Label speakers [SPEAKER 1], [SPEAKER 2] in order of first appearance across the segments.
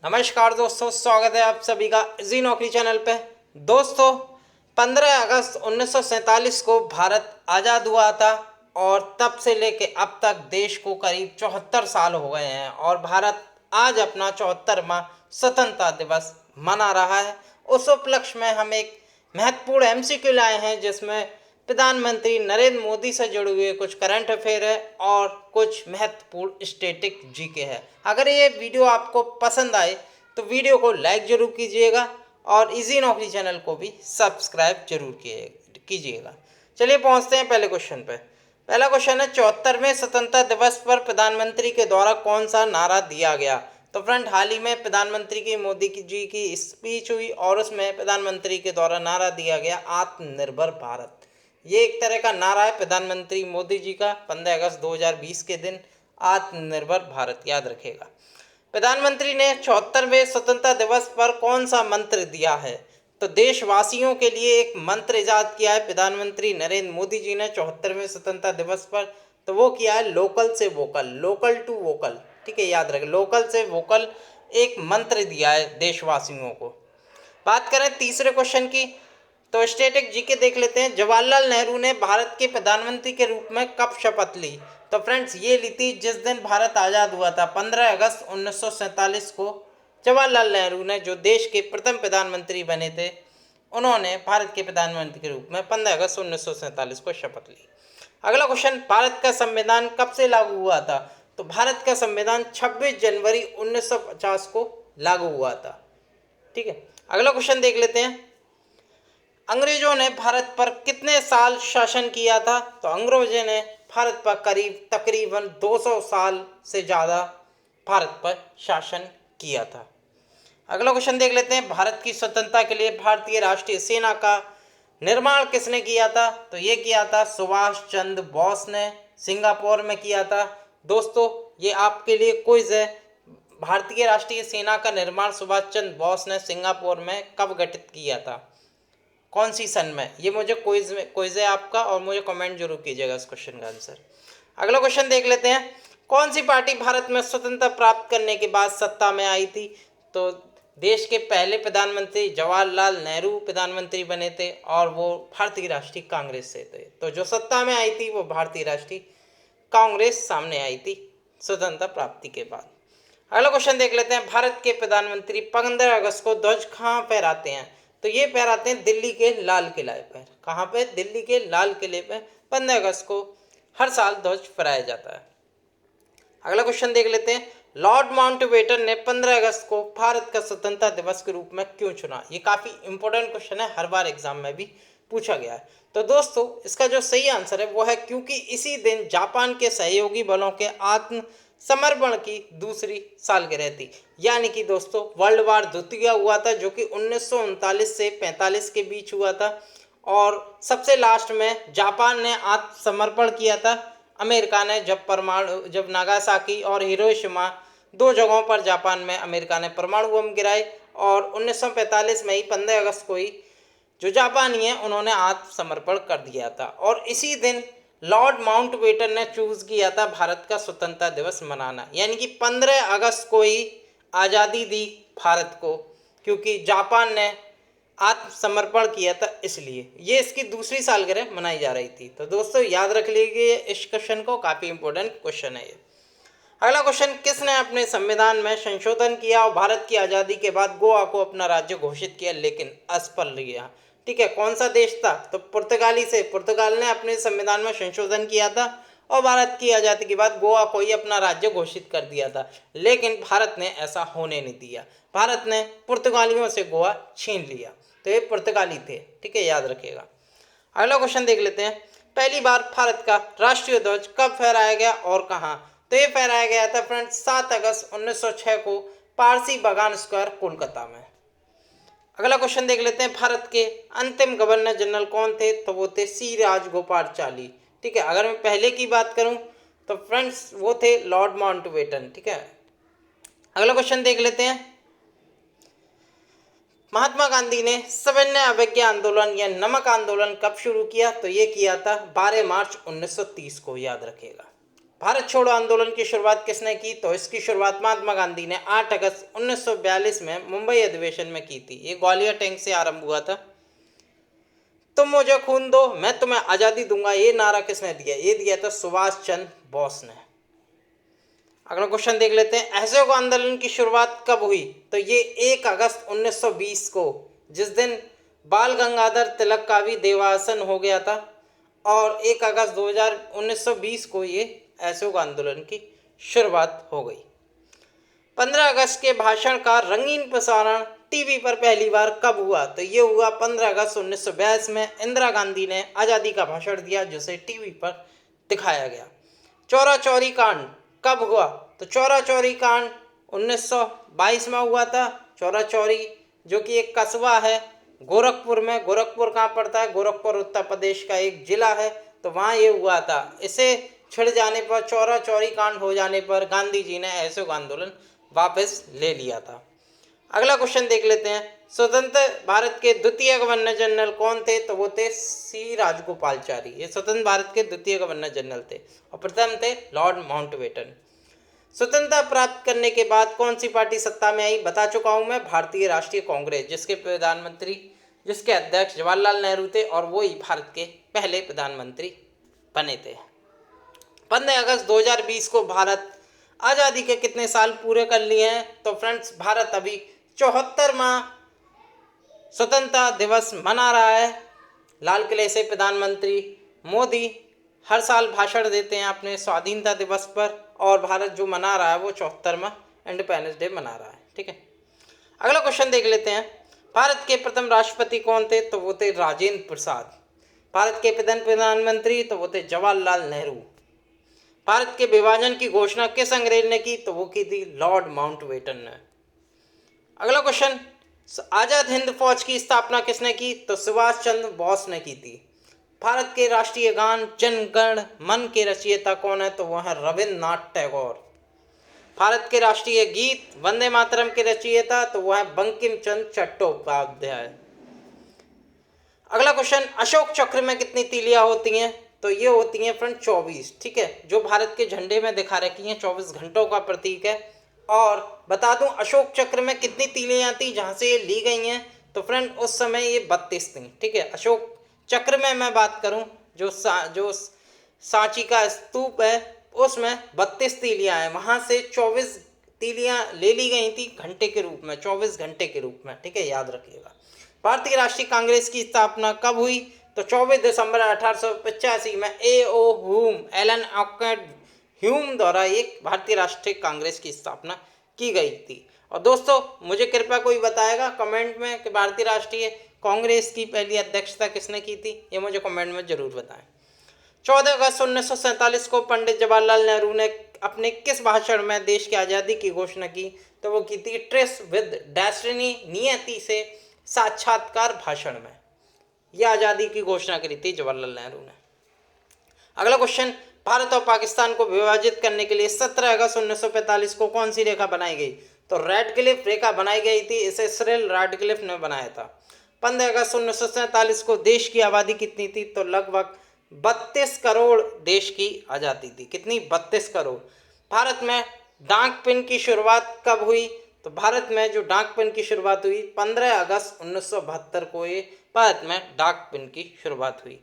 [SPEAKER 1] नमस्कार दोस्तों, स्वागत है आप सभी का जी नौकरी चैनल पे। दोस्तों, 15 अगस्त 1947 को भारत आज़ाद हुआ था और तब से लेके अब तक देश को करीब 74 साल हो गए हैं और भारत आज अपना 74वां स्वतंत्रता दिवस मना रहा है। उस उपलक्ष्य में हम एक महत्वपूर्ण एमसीक्यू लाए हैं जिसमें प्रधानमंत्री नरेंद्र मोदी से जुड़े हुए कुछ करंट अफेयर है और कुछ महत्वपूर्ण स्टैटिक जीके है। अगर ये वीडियो आपको पसंद आए तो वीडियो को लाइक जरूर कीजिएगा और इजी नौकरी चैनल को भी सब्सक्राइब जरूर कीजिएगा। चलिए पहुंचते हैं पहले क्वेश्चन पे। पहला क्वेश्चन है 74वें स्वतंत्रता दिवस पर प्रधानमंत्री के द्वारा कौन सा नारा दिया गया। तो फ्रेंड, हाल ही में प्रधानमंत्री की मोदी जी की स्पीच हुई और उसमें प्रधानमंत्री के द्वारा नारा दिया गया आत्मनिर्भर भारत। ये एक तरह का नारा है प्रधानमंत्री मोदी जी का 15 अगस्त 2020 के दिन, आत्मनिर्भर भारत, याद रखेगा। प्रधानमंत्री ने 74वें स्वतंत्रता दिवस पर कौन सा मंत्र दिया है। तो देशवासियों के लिए एक मंत्र इजाद किया है प्रधानमंत्री नरेंद्र मोदी जी ने 74वें स्वतंत्रता दिवस पर। तो वो किया है लोकल से वोकल, लोकल टू वोकल। ठीक है, याद रखें, लोकल से वोकल एक मंत्र दिया है देशवासियों को। बात करें तीसरे क्वेश्चन की, तो स्टैटिक जीके देख लेते हैं। जवाहरलाल नेहरू ने भारत के प्रधानमंत्री के रूप में कब शपथ ली। तो फ्रेंड्स, ये ली थी जिस दिन भारत आज़ाद हुआ था, 15 अगस्त 1947 को जवाहरलाल नेहरू ने, जो देश के प्रथम प्रधानमंत्री बने थे, उन्होंने भारत के प्रधानमंत्री के रूप में 15 अगस्त 1947 को शपथ ली। अगला क्वेश्चन, भारत का संविधान कब से लागू हुआ था। तो भारत का संविधान 26 जनवरी 1950 को लागू हुआ था। ठीक है, अगला क्वेश्चन देख लेते हैं। अंग्रेजों ने भारत पर कितने साल शासन किया था। तो अंग्रेजों ने भारत पर तकरीबन 200 साल से ज़्यादा भारत पर शासन किया था। अगला क्वेश्चन देख लेते हैं। भारत की स्वतंत्रता के लिए भारतीय राष्ट्रीय सेना का निर्माण किसने किया था। तो ये किया था सुभाष चंद्र बोस ने, सिंगापुर में किया था। दोस्तों, ये आपके लिए क्विज है। भारतीय राष्ट्रीय सेना का निर्माण सुभाष चंद्र बोस ने सिंगापुर में कब गठित किया था, कौन सी सन में। ये मुझे क्विज है आपका और मुझे कमेंट जरूर कीजिएगा इस क्वेश्चन का आंसर। अगला क्वेश्चन देख लेते हैं। कौन सी पार्टी भारत में स्वतंत्रता प्राप्त करने के बाद सत्ता में आई थी। तो देश के पहले प्रधानमंत्री जवाहरलाल नेहरू प्रधानमंत्री बने थे और वो भारतीय राष्ट्रीय कांग्रेस से थे। तो जो सत्ता में आई थी वो भारतीय राष्ट्रीय कांग्रेस सामने आई थी स्वतंत्रता प्राप्ति के बाद। अगला क्वेश्चन देख लेते हैं। भारत के प्रधानमंत्री 15 अगस्त को ध्वज कहाँ फहराते हैं। तो ये फहराते हैं दिल्ली के लाल किले पर। कहाँ पे? दिल्ली के लाल किले पर 15 अगस्त को हर साल ध्वज फहराया जाता है। अगला क्वेश्चन देख लेते हैं। लॉर्ड माउंटबेटन ने 15 अगस्त को भारत का स्वतंत्रता दिवस के रूप में क्यों चुना। ये काफ़ी इंपॉर्टेंट क्वेश्चन है, हर बार एग्जाम में भी पूछा गया है। तो दोस्तों, इसका जो सही आंसर है वो है क्योंकि इसी दिन जापान के सहयोगी बलों के आत्म समर्पण की दूसरी सालगिरह थी। यानी कि दोस्तों, वर्ल्ड वार द्वितीय हुआ था जो कि 1939 से 45 के बीच हुआ था और सबसे लास्ट में जापान ने आत्मसमर्पण किया था। अमेरिका ने जब नागासाकी और हिरोशिमा, दो जगहों पर जापान में अमेरिका ने परमाणु बम गिराए और 1945 में ही 15 अगस्त को ही जो जापानी हैं उन्होंने आत्मसमर्पण कर दिया था। और इसी दिन लॉर्ड माउंटबेटन ने चूज किया था भारत का स्वतंत्रता दिवस मनाना, यानी कि 15 अगस्त को ही आज़ादी दी भारत को, क्योंकि जापान ने आत्मसमर्पण किया था, इसलिए ये इसकी दूसरी सालगिरह मनाई जा रही थी। तो दोस्तों, याद रख लीजिए इस क्वेश्चन को, काफ़ी इंपॉर्टेंट क्वेश्चन है ये। अगला क्वेश्चन, किसने अपने संविधान में संशोधन किया और भारत की आज़ादी के बाद गोवा को अपना राज्य घोषित किया लेकिन असफल रहा। ठीक है, कौन सा देश था। तो पुर्तगाल ने अपने संविधान में संशोधन किया था और भारत की आज़ादी के बाद गोवा को ही अपना राज्य घोषित कर दिया था, लेकिन भारत ने ऐसा होने नहीं दिया। भारत ने पुर्तगालियों से गोवा छीन लिया। तो ये पुर्तगाली थे। ठीक है, याद रखिएगा। अगला क्वेश्चन देख लेते हैं। पहली बार भारत का राष्ट्रीय ध्वज कब फहराया गया और कहाँ। तो ये फहराया गया था फ्रेंड्स 7 अगस्त 1906 को पारसी बागान स्क्वायर, कोलकाता में। अगला क्वेश्चन देख लेते हैं। भारत के अंतिम गवर्नर जनरल कौन थे। तो वो थे सी राजगोपालाचारी। ठीक है, अगर मैं पहले की बात करूं तो फ्रेंड्स वो थे लॉर्ड माउंटबेटन। ठीक है, अगला क्वेश्चन देख लेते हैं। महात्मा गांधी ने सविनय अवज्ञा आंदोलन या नमक आंदोलन कब शुरू किया। तो ये किया था 12 मार्च 1930 को, याद रखिएगा। भारत छोड़ो आंदोलन की शुरुआत किसने की? तो इसकी शुरुआत महात्मा गांधी ने 8 अगस्त 1942 में मुंबई अधिवेशन में की थी। ये ग्वालियर टैंक से आरंभ हुआ था। तुम मुझे खून दो, मैं तुम्हें आज़ादी दूंगा, ये नारा किसने दिया? ये दिया था सुभाष चंद्र बोस ने। अगला क्वेश्चन देख लेते हैं, असहयोग आंदोलन की शुरुआत कब हुई? तो ये 1 अगस्त 1920 को, जिस दिन बाल गंगाधर तिलक का भी देहावसान हो गया था, और 1 अगस्त 1920 को ये असहयोग आंदोलन की शुरुआत हो गई। 15 अगस्त के भाषण का रंगीन प्रसारण टीवी पर पहली बार कब हुआ? तो ये हुआ 15 अगस्त 1942 में। इंदिरा गांधी ने आज़ादी का भाषण दिया, जिसे टीवी पर दिखाया गया। चौरा चौरी कांड कब हुआ? तो चौरा चौरी कांड 1922 में हुआ था। चौरा चौरी जो कि एक कस्बा है गोरखपुर में। गोरखपुर कहाँ पड़ता है? गोरखपुर उत्तर प्रदेश का एक जिला है, तो वहाँ ये हुआ था। इसे छिड़ जाने पर, चौरा चौरी कांड हो जाने पर गांधी जी ने असहयोग आंदोलन वापस ले लिया था। अगला क्वेश्चन देख लेते हैं, स्वतंत्र भारत के द्वितीय गवर्नर जनरल कौन थे? तो वो थे सी राजगोपालचारी। ये स्वतंत्र भारत के द्वितीय गवर्नर जनरल थे, और प्रथम थे लॉर्ड माउंटबेटन। स्वतंत्रता प्राप्त करने के बाद कौन सी पार्टी सत्ता में आई? बता चुका हूं मैं, भारतीय राष्ट्रीय कांग्रेस, जिसके अध्यक्ष जवाहरलाल नेहरू थे, और वो ही भारत के पहले प्रधानमंत्री बने थे। 15 अगस्त 2020 को भारत आज़ादी के कितने साल पूरे कर लिए हैं? तो फ्रेंड्स, भारत अभी 74वां स्वतंत्रता दिवस मना रहा है। लाल किले से प्रधानमंत्री मोदी हर साल भाषण देते हैं अपने स्वाधीनता दिवस पर, और भारत जो मना रहा है वो 74वां इंडिपेंडेंस डे मना रहा है। ठीक है, अगला क्वेश्चन देख लेते हैं, भारत के प्रथम राष्ट्रपति कौन थे? तो वो थे राजेंद्र प्रसाद। भारत के प्रथम प्रधानमंत्री तो वो थे जवाहरलाल नेहरू। भारत के विभाजन की घोषणा किस अंग्रेज ने की? तो वो की थी लॉर्ड माउंटबेटन ने। अगला क्वेश्चन, आजाद हिंद फौज की स्थापना किसने की? तो सुभाष चंद्र बोस ने की थी। भारत के राष्ट्रीय गान जन गण मन के रचयिता कौन है? तो वह है रविन्द्रनाथ टैगोर। भारत के राष्ट्रीय गीत वंदे मातरम के रचयिता तो वह है बंकिम चंद्र चट्टोपाध्याय। अगला क्वेश्चन, अशोक चक्र में कितनी तीलियां होती हैं? तो ये होती हैं फ्रेंड 24। ठीक है, जो भारत के झंडे में दिखा रखी हैं, 24 घंटों का प्रतीक है। और बता दूं अशोक चक्र में कितनी तीलियां थी जहां से ये ली गई हैं? तो फ्रेंड उस समय ये 32 थी। ठीक है, अशोक चक्र में मैं बात करूं, जो सांची का स्तूप है उसमें 32 तीलियां हैं, वहां से 24 तीलियां ले ली गई थी घंटे के रूप में, 24 घंटे के रूप में। ठीक है, याद रखिएगा। भारतीय राष्ट्रीय कांग्रेस की स्थापना कब हुई? तो 24 दिसंबर 1885 में A.O. Hume, Elon awkward Hume द्वारा एक भारतीय राष्ट्रीय कांग्रेस की स्थापना की गई थी। और दोस्तों, मुझे कृपया कोई बताएगा कमेंट में कि भारतीय राष्ट्रीय कांग्रेस की पहली अध्यक्षता किसने की थी? ये मुझे कमेंट में जरूर बताएं। 14 अगस्त 1947 को पंडित जवाहरलाल नेहरू ने अपने किस भाषण में देश की आज़ादी की घोषणा की? तो वो की थी ट्रेस विद डेस्टिनी, नियति से साक्षात्कार भाषण में। यह आज़ादी की घोषणा करी थी जवाहरलाल नेहरू ने। अगला क्वेश्चन, भारत और पाकिस्तान को विभाजित करने के लिए 17 अगस्त 1945 को कौन सी रेखा बनाई गई? तो रैडक्लिफ रेखा बनाई गई थी। इसे सिरिल रैडक्लिफ ने बनाया था। 15 अगस्त 1947 को देश की आबादी कितनी थी? तो लगभग 32 करोड़ देश की आज़ादी थी। कितनी? 32 करोड़। भारत में डाक पिन की शुरुआत कब हुई? तो भारत में जो डाक पिन की शुरुआत हुई 15 अगस्त 1972 को ये भारत में डाक पिन की शुरुआत हुई।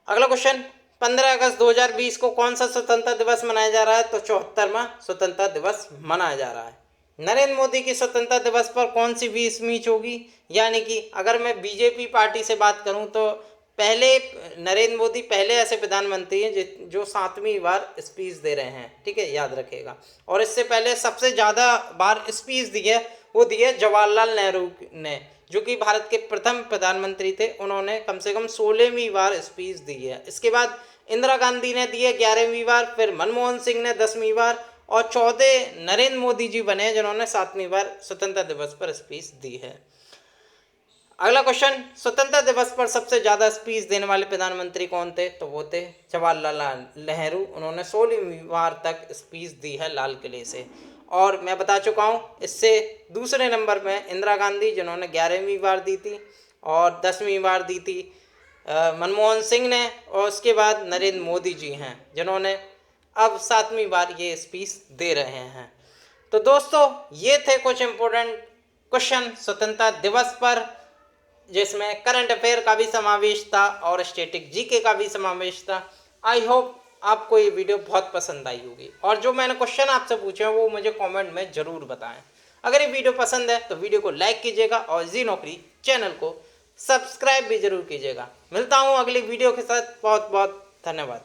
[SPEAKER 1] अगला क्वेश्चन, 15 अगस्त 2020 को कौन सा स्वतंत्रता दिवस मनाया जा रहा है? तो 74वां स्वतंत्रता दिवस मनाया जा रहा है। नरेंद्र मोदी की स्वतंत्रता दिवस पर कौन सी भी स्पीच होगी? यानी कि अगर मैं बीजेपी पार्टी से बात करूं तो पहले नरेंद्र मोदी पहले ऐसे प्रधानमंत्री हैं जो 7वीं बार स्पीच दे रहे हैं। ठीक है, याद रखिएगा। और इससे पहले सबसे ज़्यादा बार स्पीच दी है वो दी है जवाहरलाल नेहरू ने, जो कि भारत के प्रथम प्रधानमंत्री थे। उन्होंने कम से कम 16वीं बार स्पीच दी है। इसके बाद इंदिरा गांधी ने दी है 11वीं बार, फिर मनमोहन सिंह ने 10वीं बार, और 14 नरेंद्र मोदी जी बने जिन्होंने 7वीं बार स्वतंत्रता दिवस पर स्पीच दी है। अगला क्वेश्चन, स्वतंत्रता दिवस पर सबसे ज़्यादा स्पीच देने वाले प्रधानमंत्री कौन थे? तो वो थे जवाहरलाल नेहरू। उन्होंने 16वीं बार तक स्पीच दी है लाल किले से। और मैं बता चुका हूँ, इससे दूसरे नंबर में इंदिरा गांधी जिन्होंने 11वीं बार दी थी, और 10वीं बार दी थी मनमोहन सिंह ने, और उसके बाद नरेंद्र मोदी जी हैं जिन्होंने अब 7वीं बार ये स्पीच दे रहे हैं। तो दोस्तों ये थे कुछ इम्पोर्टेंट क्वेश्चन स्वतंत्रता दिवस पर, जिसमें करंट अफेयर का भी समावेश था और स्टैटिक जीके का भी समावेश था। आई होप आपको ये वीडियो बहुत पसंद आई होगी, और जो मैंने क्वेश्चन आपसे पूछे हैं वो मुझे कमेंट में ज़रूर बताएं। अगर ये वीडियो पसंद है तो वीडियो को लाइक कीजिएगा और जी नौकरी चैनल को सब्सक्राइब भी जरूर कीजिएगा। मिलता हूँ अगली वीडियो के साथ। बहुत बहुत धन्यवाद।